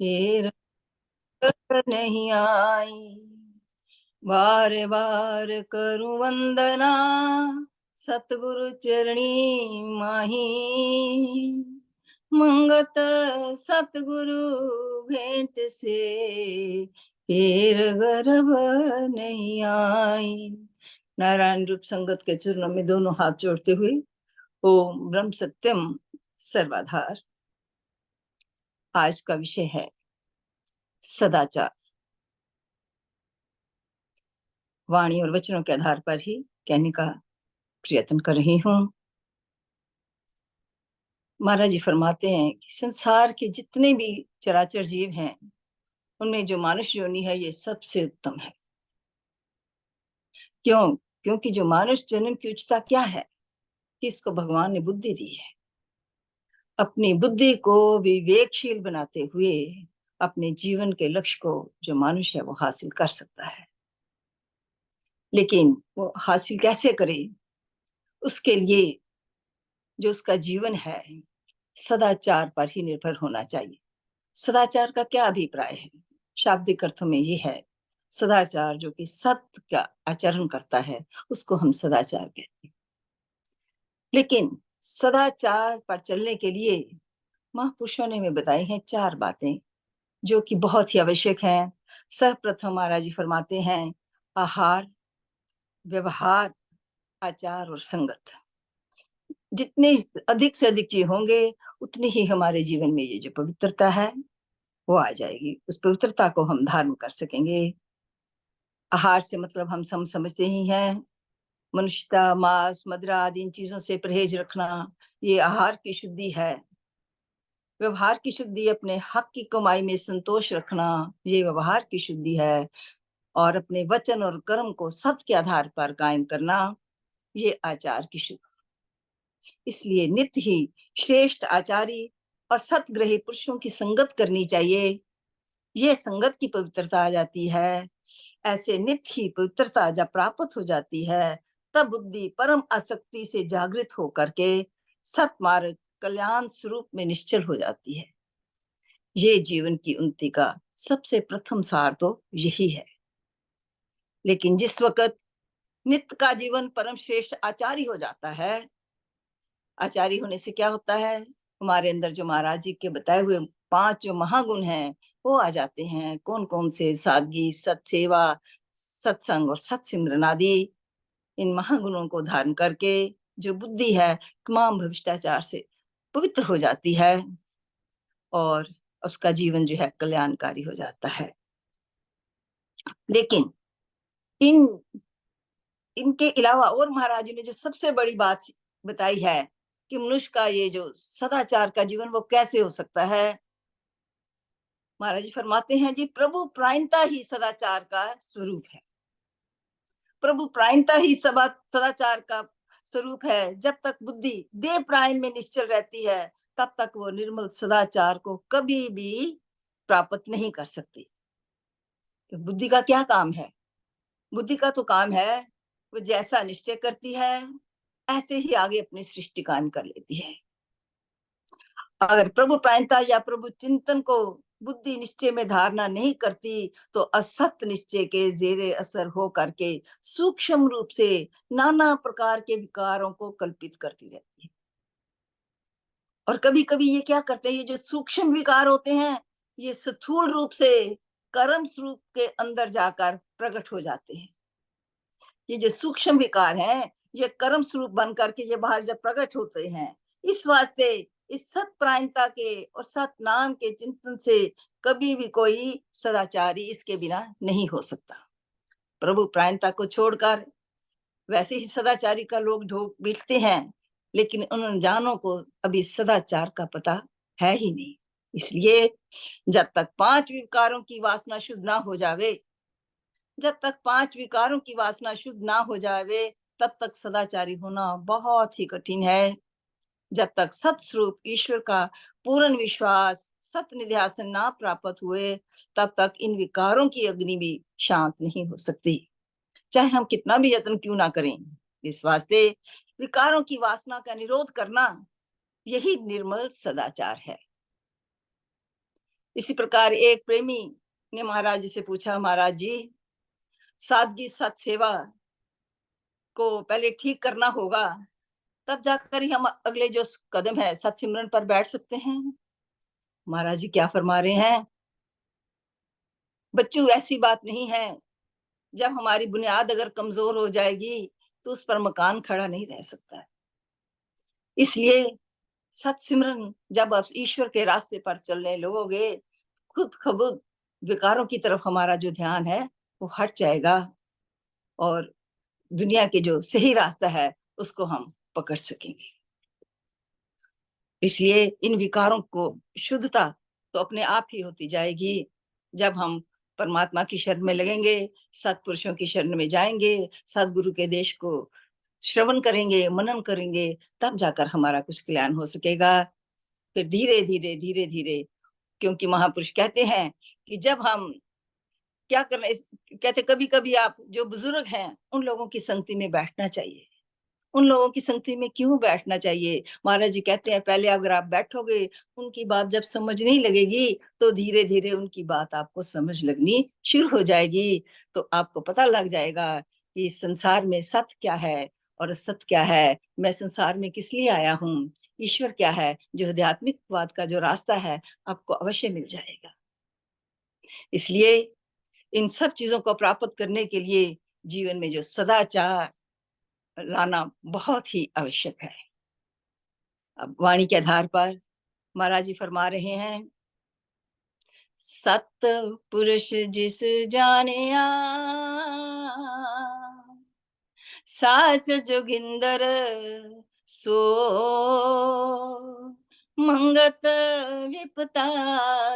फिर नहीं आई। बार बार करूं वंदना सतगुरु चरणी माही। मंगत सतगुरु भेंट से फिर गर्भ नहीं आई। नारायण रूप संगत के चरणों में दोनों हाथ जोड़ते हुए ओम ब्रह्म सत्यम सर्वाधार। आज का विषय है सदाचार। वाणी और वचनों के आधार पर ही कहने का प्रयत्न कर रही हूँ। महाराज जी फरमाते हैं कि संसार के जितने भी चराचर जीव हैं उनमें जो मानुष योनि है ये सबसे उत्तम है। क्यों? क्योंकि जो मानुष जन्म की उच्चता क्या है कि इसको भगवान ने बुद्धि दी है। अपनी बुद्धि को विवेकशील बनाते हुए अपने जीवन के लक्ष्य को जो मानुष है वो हासिल कर सकता है। लेकिन वो हासिल कैसे करे? उसके लिए जो उसका जीवन है सदाचार पर ही निर्भर होना चाहिए। सदाचार का क्या अभिप्राय है? शाब्दिक अर्थों में ये है सदाचार जो कि सत्य का आचरण करता है उसको हम सदाचार कहते हैं। लेकिन सदाचार पर चलने के लिए महापुरुषों ने हमें बताई हैं 4 बातें जो कि बहुत ही आवश्यक हैं। सर्वप्रथम महाराज जी फरमाते हैं आहार, व्यवहार, आचार और संगत। जितने अधिक से अधिक ये होंगे उतनी ही हमारे जीवन में ये जो पवित्रता है वो आ जाएगी। उस पवित्रता को हम धारण कर सकेंगे। आहार से मतलब हम समझते ही हैं मनुष्यता, मांस, मदिरा आदि इन चीजों से परहेज रखना, ये आहार की शुद्धि है। व्यवहार की शुद्धि अपने हक की कमाई में संतोष रखना, ये व्यवहार की शुद्धि है। और अपने वचन और कर्म को सत्य के आधार पर कायम करना, ये आचार की शुद्धि। इसलिए नित्य ही श्रेष्ठ आचारी और सतग्रही पुरुषों की संगत करनी चाहिए। ये संगत की पवित्रता आ जाती है। ऐसे नित्य ही पवित्रता जब प्राप्त हो जाती है तब बुद्धि परम आसक्ति से जागृत होकर के सतमार्ग कल्याण स्वरूप में निश्चल हो जाती है। ये जीवन की उन्नति का सबसे प्रथम सार तो यही है। लेकिन जिस वक्त नित्य का जीवन परम श्रेष्ठ आचारी हो जाता है, आचारी होने से क्या होता है? हमारे अंदर जो महाराज जी के बताए हुए 5 जो महागुण हैं वो आ जाते हैं। कौन कौन से? सादगी, सत्सेवा, सत्संग और सत्सिमरन आदि। इन महागुणों को धारण करके जो बुद्धि है तमाम भ्रष्टाचार से पवित्र हो जाती है और उसका जीवन जो है कल्याणकारी हो जाता है। लेकिन इन इनके अलावा और महाराज जी ने जो सबसे बड़ी बात बताई है कि मनुष्य का ये जो सदाचार का जीवन वो कैसे हो सकता है। महाराज जी फरमाते हैं जी प्रभु प्रायणता ही सदाचार का स्वरूप है। प्रभु प्रायणता ही सदाचार का स्वरूप है। जब तक बुद्धि देह प्रायण में निश्चल रहती है तब तक वो निर्मल सदाचार को कभी भी प्राप्त नहीं कर सकती। तो बुद्धि का क्या काम है? बुद्धि का तो काम है वो जैसा निश्चय करती है ऐसे ही आगे अपनी सृष्टि कायम कर लेती है। अगर प्रभु प्रायणता या प्रभु चिंतन को बुद्धि निश्चय में धारणा नहीं करती तो असत निश्चय के जेरे असर हो करके सूक्ष्म रूप से नाना प्रकार के विकारों को कल्पित करती रहती है। और कभी कभी ये क्या करते हैं, ये जो सूक्ष्म विकार होते हैं ये स्थूल रूप से कर्म स्वरूप के अंदर जाकर प्रकट हो जाते हैं। ये जो सूक्ष्म विकार हैं ये कर्म स्वरूप बन करके ये बाहर जब प्रकट होते हैं। इस वास्ते इस सत प्रायणता के और सत नाम के चिंतन से कभी भी कोई सदाचारी इसके बिना नहीं हो सकता। प्रभु प्रायणता को छोड़कर वैसे ही सदाचारी का लोग ढोक बैठते हैं लेकिन उन अनजानों को अभी सदाचार का पता है ही नहीं। इसलिए जब तक 5 विकारों की वासना शुद्ध ना हो जावे, जब तक 5 विकारों की वासना शुद्ध ना हो जावे तब तक सदाचारी होना बहुत ही कठिन है। जब तक सत स्वरूप ईश्वर का पूर्ण विश्वास सत निध्यासन ना प्राप्त हुए तब तक इन विकारों की अग्नि भी शांत नहीं हो सकती, चाहे हम कितना भी यत्न क्यों ना करें। इस वास्ते विकारों की वासना का निरोध करना यही निर्मल सदाचार है। इसी प्रकार एक प्रेमी ने महाराज जी से पूछा, महाराज जी, सादगी सत सेवा को पहले ठीक करना होगा, तब जाकर ही हम अगले जो कदम है सत सिमरन पर बैठ सकते हैं। महाराज जी क्या फरमा रहे हैं, बच्चों ऐसी बात नहीं है, जब हमारी बुनियाद अगर कमजोर हो जाएगी तो उस पर मकान खड़ा नहीं रह सकता। इसलिए सत सिमरन जब आप ईश्वर के रास्ते पर चलने लगोगे, खुद खबुद विकारों की तरफ हमारा जो ध्यान है वो हट जाएगा और दुनिया के जो सही रास्ता है उसको हम पकड़ सकेंगे। इसलिए इन विकारों को शुद्धता तो अपने आप ही होती जाएगी जब हम परमात्मा की शरण में लगेंगे, सत्पुरुषों की शरण में जाएंगे, सदगुरु के देश को श्रवण करेंगे, मनन करेंगे, तब जाकर हमारा कुछ कल्याण हो सकेगा। फिर धीरे धीरे धीरे धीरे, क्योंकि महापुरुष कहते हैं कि जब हम क्या करना, कहते कभी कभी आप जो बुजुर्ग हैं उन लोगों की संगति में बैठना चाहिए। उन लोगों की संगति में क्यों बैठना चाहिए? महाराज जी कहते हैं पहले अगर आप बैठोगे, उनकी बात जब समझ नहीं लगेगी तो धीरे धीरे उनकी बात आपको समझ लगनी शुरू हो जाएगी। तो आपको पता लग जाएगा कि संसार में सत्य क्या है और असत्य क्या है, मैं संसार में किस लिए आया हूँ, ईश्वर क्या है। जो आध्यात्मिकवाद का जो रास्ता है आपको अवश्य मिल जाएगा। इसलिए इन सब चीजों को प्राप्त करने के लिए जीवन में जो सदाचार लाना बहुत ही आवश्यक है। अब वाणी के आधार पर महाराज जी फरमा रहे हैं, सत पुरुष जिस जानिया, साच जोगिंदर सो, मंगत विपता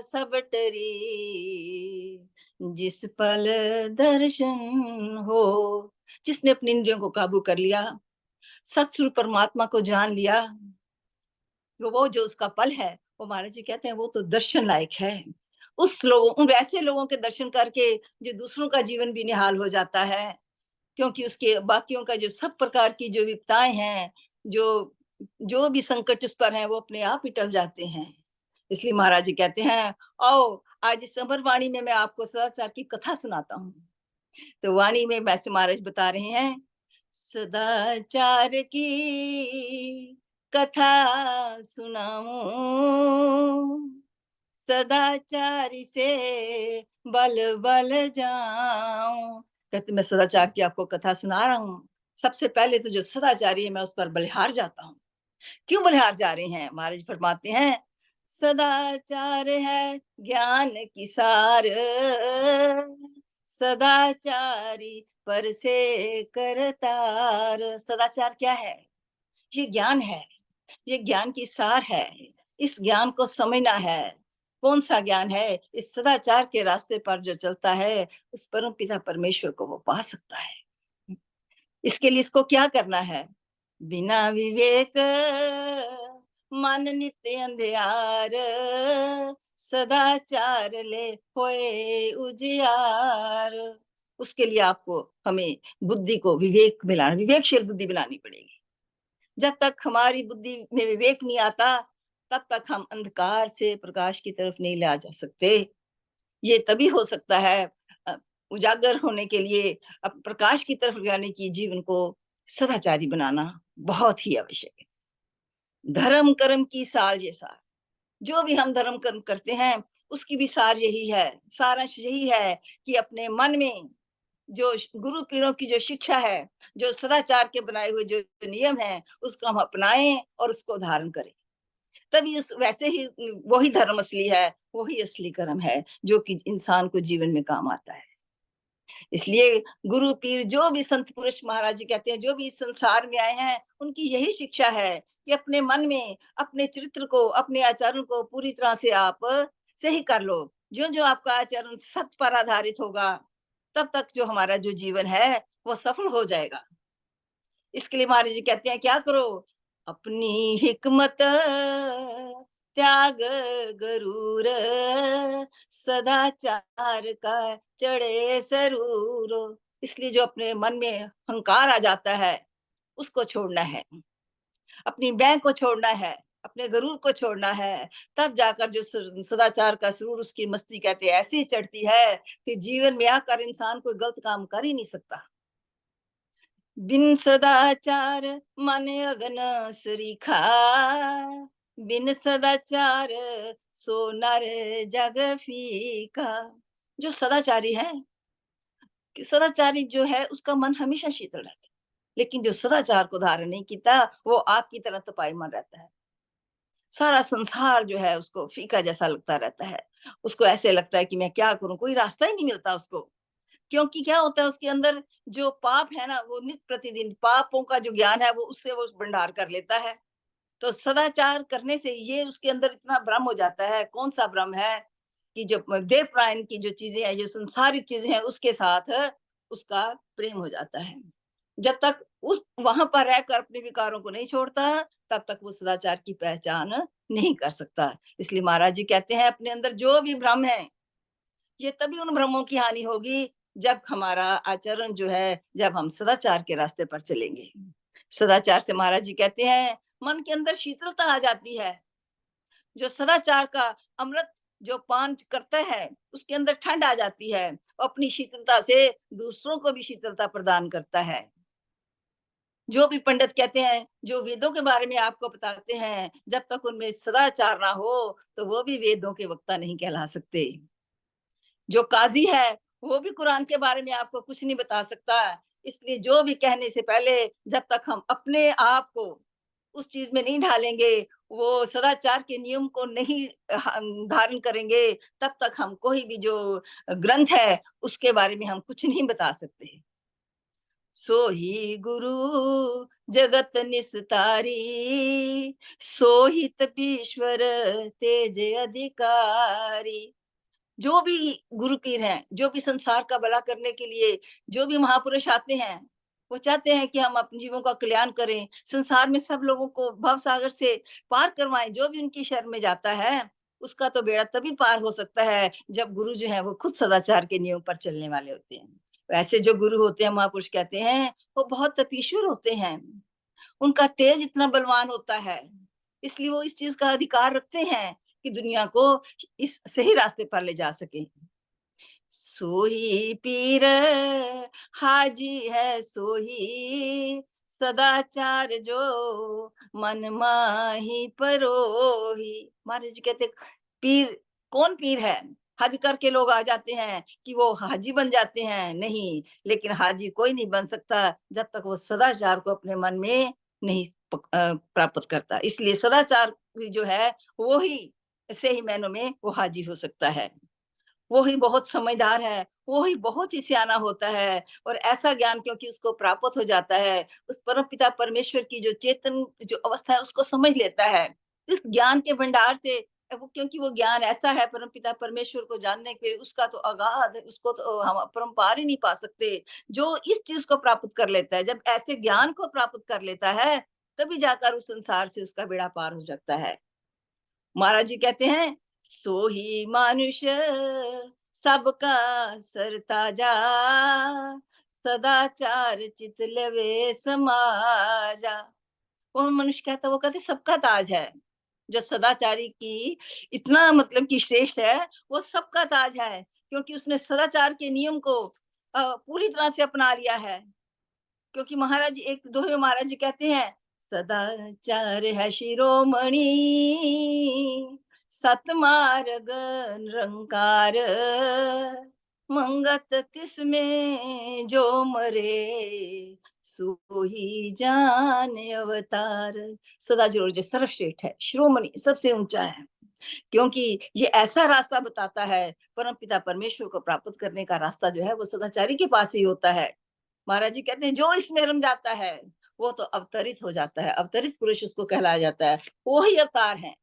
सब टरी, जिस पल दर्शन हो। जिसने अपनी इंद्रियों को काबू कर लिया, सतस्वरूप परमात्मा को जान लिया, वो जो उसका पल है, वो महाराज जी कहते हैं वो तो दर्शन लायक है। उस लोगों, उन वैसे लोगों के दर्शन करके जो दूसरों का जीवन भी निहाल हो जाता है, क्योंकि उसके बाकियों का जो सब प्रकार की जो विपताएं हैं, जो जो भी संकट उस पर है, वो अपने आप ही टल जाते हैं। इसलिए महाराज जी कहते हैं, आओ आज इस अमर वाणी में मैं आपको सदाचार की कथा सुनाता हूँ। तो वाणी में वैसे महाराज बता रहे हैं, सदाचार की कथा सुनाऊं, सदाचारी से बल बल जाऊं। कहते मैं सदाचार की आपको कथा सुना रहा हूँ। सबसे पहले तो जो सदाचारी है मैं उस पर बलिहार जाता हूँ। क्यों बलिहार जा रहे हैं? महाराज फरमाते हैं, सदाचार है ज्ञान की सार, सदाचारी पर से करतार। सदाचार क्या है? ये ज्ञान है, ये ज्ञान की सार है। इस ज्ञान को समझना है। कौन सा ज्ञान है? इस सदाचार के रास्ते पर जो चलता है उस परम पिता परमेश्वर को वो पा सकता है। इसके लिए इसको क्या करना है? बिना विवेक मन नित्य अंधियार, सदाचार ले होए उजियार। उसके लिए आपको हमें बुद्धि को विवेक मिलाना, विवेकशील बुद्धि बनानी पड़ेगी। जब तक हमारी बुद्धि में विवेक नहीं आता, तब तक हम अंधकार से प्रकाश की तरफ नहीं ला जा सकते। ये तभी हो सकता है, उजागर होने के लिए, अब प्रकाश की तरफ जाने की जीवन को सदाचारी बनाना बहुत ही आवश्यक है। धर्म कर्म की सार ये सार, जो भी हम धर्म कर्म करते हैं उसकी भी सार यही है, सारांश यही है कि अपने मन में जो गुरु पीरों की जो शिक्षा है, जो सदाचार के बनाए हुए जो नियम है, उसको हम अपनाएं और उसको धारण करें। तभी उस वैसे ही वही धर्म असली है, वही असली कर्म है जो कि इंसान को जीवन में काम आता है। इसलिए गुरु पीर जो भी संत पुरुष महाराज जी कहते हैं, जो भी इस संसार में आए हैं, उनकी यही शिक्षा है कि अपने मन में अपने चरित्र को, अपने आचरण को पूरी तरह से आप सही कर लो। जो जो आपका आचरण सत्य पर आधारित होगा, तब तक जो हमारा जो जीवन है वो सफल हो जाएगा। इसके लिए महाराज जी कहते हैं क्या करो? अपनी हिकमत त्याग गरूर, सदाचार का चढ़े सरूर। इसलिए जो अपने मन में अहंकार आ जाता है उसको छोड़ना है, अपनी बैंक को छोड़ना है, अपने गरूर को छोड़ना है, तब जाकर जो सदाचार का सुरूर उसकी मस्ती कहते हैं ऐसी चढ़ती है कि जीवन में आकर इंसान कोई गलत काम कर ही नहीं सकता। बिन सदाचार माने अगन सरीखा, बिन सदाचार सो नर जग फीका। जो सदाचारी है, कि सदाचारी जो है उसका मन हमेशा शीतल रहता है, लेकिन जो सदाचार को धारण नहीं किया वो आग की तरह तपायमान रहता है। सारा संसार जो है उसको फीका जैसा लगता रहता है। उसको ऐसे लगता है कि मैं क्या करूँ? कोई रास्ता ही नहीं मिलता उसको। क्योंकि क्या होता है उसके अंदर जो पाप है ना, वो नित प्रतिदिन पापों का जो ज्ञान है वो उससे वो भंडार कर लेता है। तो सदाचार करने से ये उसके अंदर इतना भ्रम हो जाता है। कौन-सा भ्रम है? कि जो देव प्राण की जो चीज़ें हैं, जो सांसारिक चीज़ें हैं उसके साथ उसका प्रेम हो जाता है। जब तक उस वहाँ पर रहकर अपने विकारों को नहीं छोड़ता, तब तक वो सदाचार की पहचान नहीं कर सकता। इसलिए महाराज जी कहते हैं अपने अंदर जो भी भ्रम है, ये तभी उन भ्रमों की हानि होगी जब हमारा आचरण जो है, जब हम सदाचार के रास्ते पर चलेंगे। सदाचार से महाराज जी कहते हैं मन के अंदर शीतलता आ जाती है। जो सदाचार का अमृत जो पान करता है, उसके अंदर ठंड आ जाती है। अपनी शीतलता से दूसरों को भी शीतलता प्रदान करता है। जो भी पंडित कहते हैं, जो वेदों के बारे में आपको बताते हैं, जब तक उनमें सदाचार ना हो, तो वो भी वेदों के वक्ता नहीं कहला सकते। जो काज़ी है, वो भी कुरान के बारे में आपको कुछ नहीं बता सकता। इसलिए जो भी कहने से पहले जब तक हम अपने आप को उस चीज़ में नहीं ढालेंगे, वो सदाचार के नियम को नहीं धारण करेंगे, तब तक हम कोई भी जो ग्रंथ है, उसके बारे में हम कुछ नहीं बता सकते। सोही गुरु जगत निस्तारी, सोही तपीश्वर तेज अधिकारी। जो भी गुरु पीर हैं, जो भी संसार का भला करने के लिए जो भी महापुरुष आते हैं, वो चाहते हैं कि हम अपने जीवों का कल्याण करें, संसार में सब लोगों को भवसागर से पार करवाएँ। जो भी उनकी शरण में जाता है, उसका तो बेड़ा तभी पार हो सकता है, जब गुरु जो हैं वो खुद सदाचार के नियम पर चलने वाले होते हैं। वैसे जो गुरु होते हैं, महापुरुष कहते हैं, वो बहुत तपीश्वर होते हैं। उनका तेज इतना बलवान होता है, इसलिए वो इस चीज़ का अधिकार रखते हैं कि दुनिया को इस सही रास्ते पर ले जा सकें। सोही पीर हाजी है सोही, सदाचार जो मन माही परोही। महाराज जी कहते पीर कौन पीर है? हज करके लोग आ जाते हैं कि वो हाजी बन जाते हैं, नहीं, लेकिन हाजी कोई नहीं बन सकता जब तक वो सदाचार को अपने मन में नहीं प्राप्त करता। इसलिए सदाचार जो है वो ही सही मायनों में वो हाजी हो सकता है। वो ही बहुत समझदार है, वो ही बहुत ही सयाना होता है और ऐसा ज्ञान क्योंकि उसको प्राप्त हो जाता है, उस परमपिता परमेश्वर की जो चेतन जो अवस्था है उसको समझ लेता है। इस ज्ञान के भंडार से वो क्योंकि वो ज्ञान ऐसा है परमपिता परमेश्वर को जानने के उसका तो अगाध है, उसको तो हम अपरंपार ही नहीं पा सकते। जो इस चीज़ को प्राप्त कर लेता है, जब ऐसे ज्ञान को प्राप्त कर लेता है, तभी जाकर उस संसार से उसका बेड़ा पार हो सकता है। महाराज जी कहते हैं सो ही मानुष सबका सरताजा, सदाचार चित लवे समाजा। वो मनुष्य कहता वो कहते सबका ताज है। जो सदाचारी की इतना मतलब कि श्रेष्ठ है, वो सबका ताज है क्योंकि उसने सदाचार के नियम को पूरी तरह से अपना लिया है। क्योंकि महाराज एक दोहे में महाराज जी कहते हैं सदाचार है शिरोमणि, सतमार्ग निरंकार, मंगत तिसमें जो मरे, सोही जान अवतार। सदा जरूर जो सर्वश्रेष्ठ है, शिरोमणि सबसे ऊंचा है, क्योंकि ये ऐसा रास्ता बताता है परम पिता परमेश्वर को प्राप्त करने का रास्ता जो है वो सदाचारी के पास ही होता है। महाराज जी कहते हैं जो इसमें रम जाता है वो तो अवतरित हो जाता है, अवतरित पुरुष उसको कहलाया जाता है। वो ही अवतार है।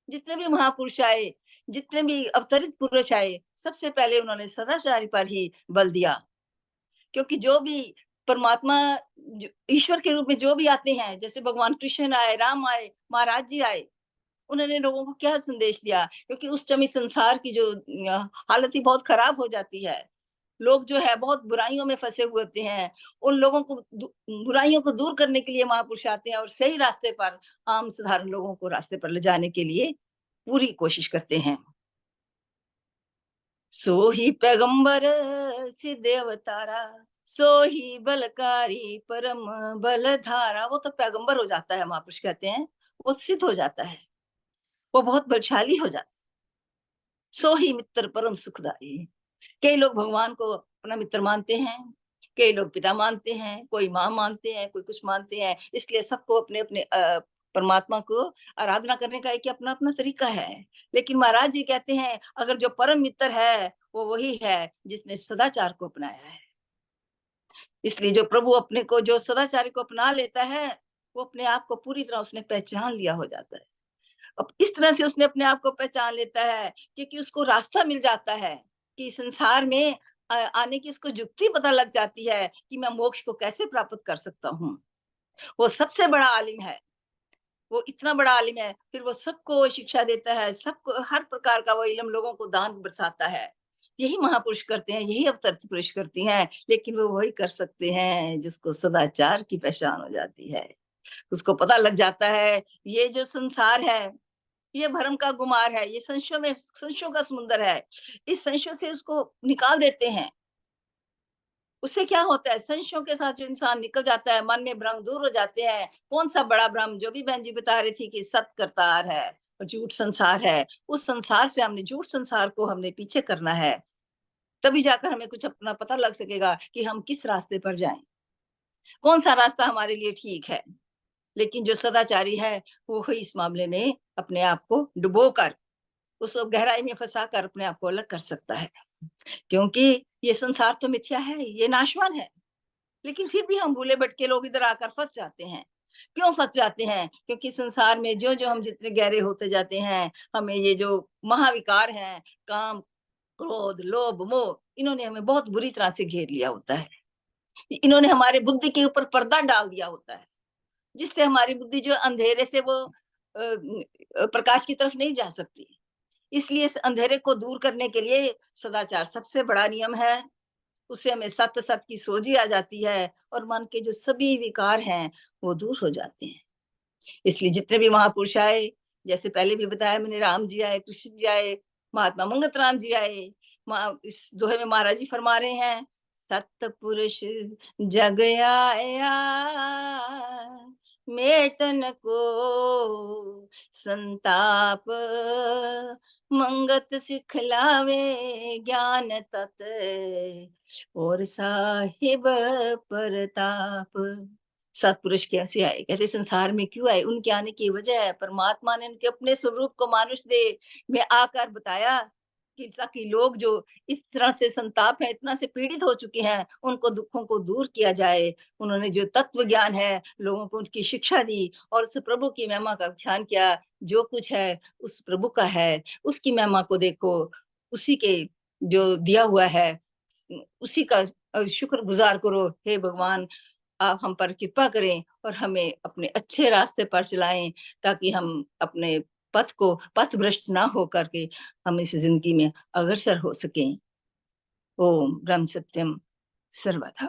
जितने भी महापुरुष आए, जितने भी अवतरित पुरुष आए, सबसे पहले उन्होंने सदाचारी पर ही बल दिया। क्योंकि जो भी परमात्मा ईश्वर के रूप में जो भी आते हैं, जैसे भगवान कृष्ण आए, राम आए, महाराज जी आए, उन्होंने लोगों को क्या संदेश दिया? क्योंकि उस समय संसार की जो हालत ही बहुत खराब हो जाती है। लोग जो है बहुत बुराइयों में फंसे हुए होते हैं, उन लोगों को बुराइयों को दूर करने के लिए महापुरुष आते हैं और सही रास्ते पर, आम साधारण लोगों को रास्ते पर ले जाने के लिए पूरी कोशिश करते हैं। सो ही पैगंबर सिद्ध अवतारा, सो ही बलकारी परम बलधारा। वो तो पैगंबर हो जाता है, महापुरुष कहते हैं, वो सिद्ध हो जाता है, वो बहुत बलशाली हो जाता है। सो ही मित्र परम सुखदाई। कई लोग भगवान को अपना मित्र मानते हैं, कई लोग पिता मानते हैं, कोई माँ मानते हैं, कोई कुछ मानते हैं। इसलिए सबको अपने-अपने परमात्मा को आराधना करने का एक अपना-अपना तरीका है। लेकिन महाराज जी कहते हैं, अगर जो परम मित्र है, वो वही है जिसने सदाचार को अपनाया है। इसलिए जो प्रभु अपने को जो सदाचार को अपना लेता है, वो अपने आप को पूरी तरह उसने पहचान लिया हो जाता है। अब इस तरह से उसने अपने आप को पहचान लेता है, क्योंकि उसको रास्ता मिल जाता है कि संसार में आने की उसको युक्ति पता लग जाती है कि मैं मोक्ष को कैसे प्राप्त कर सकता हूँ। वो सबसे बड़ा आलिम है, वो इतना बड़ा आलिम है, फिर वो सबको शिक्षा देता है, सबको हर प्रकार का वो इल्म लोगों को दान बरसाता है। यही महापुरुष करते हैं, यही अवतरित पुरुष करती हैं, लेकिन वो वही कर सकते हैं जिसको सदाचार की पहचान हो जाती है। उसको पता लग जाता है, ये जो संसार है, ये भरम का गुमार है, ये संशयों का समुंदर है। इस संशयों से उसको निकाल देते हैं। उससे क्या होता है, संशयों के साथ जो इंसान निकल जाता है, मन में भ्रम दूर हो जाते हैं। कौन-सा बड़ा भ्रम, जो भी बहन जी बता रही थी कि सत करतार है और झूठ संसार है। उस संसार से हमने, झूठ संसार को हमने पीछे करना है। तभी जाकर हमें कुछ अपना पता लग सकेगा कि हम किस रास्ते पर जाएँ। कौन-सा रास्ता हमारे लिए ठीक है। लेकिन जो सदाचारी है, वो ही इस मामले में अपने आप को डुबोकर, उस गहराई में फँसाकर अपने आप को अलग कर सकता है। क्योंकि ये संसार तो मिथ्या है, ये नाशवान है। लेकिन फिर भी हम भूले-भटके लोग इधर आकर फँस जाते हैं। क्यों फँस जाते हैं? क्योंकि संसार में जो-जो हम जितने गहरे होते जाते हैं, हमें ये जो महाविकार हैं, काम, क्रोध, लोभ, मोह, इन्होंने हमें बहुत बुरी तरह से घेर लिया होता है। इन्होंने हमारे बुद्धि के ऊपर पर्दा डाल दिया होता है, जिससे हमारी बुद्धि जो अंधेरे से वो प्रकाश की तरफ नहीं जा सकती। इसलिए इस अंधेरे को दूर करने के लिए सदाचार सबसे बड़ा नियम है। उससे हमें सत्य की सोझी आ जाती है और मन के जो सभी विकार हैं, वो दूर हो जाते हैं। इसलिए जितने भी महापुरुष आए, जैसे पहले भी बताया मैंने, राम जी आए, कृष्ण जी आए, महात्मा मंगत राम जी आए। इस दोहे में महाराज जी फरमा रहे हैं, सत्पुरुष जग आया, मेटन को संताप, मंगत सिखलावे ज्ञान तत, और साहिब परताप। सत्पुरुष कैसे आए? कहते संसार में क्यों आए? उनके आने की वजह है, परमात्मा ने उनके अपने स्वरूप को मानुष देह में आकर बताया कि ताकि लोग जो इस तरह से संताप है, इतना से पीड़ित हो चुके हैं, उनको दुखों को दूर किया जाए। उन्होंने जो तत्व ज्ञान है, लोगों को उसकी शिक्षा दी और उस प्रभु की महिमा का ध्यान किया। जो कुछ है, उस प्रभु का है, उसकी महिमा को देखो, उसी के जो दिया हुआ है, उसी का शुक्रगुज़ार करो। हे भगवान, आप हम पर कृपा करें और हमें अपने अच्छे रास्ते पर चलाएँ, ताकि हम अपने पथ भ्रष्ट ना हो करके हम इस ज़िंदगी में अग्रसर हो सकें। ओम ब्रह्म सत्यम सर्वधा।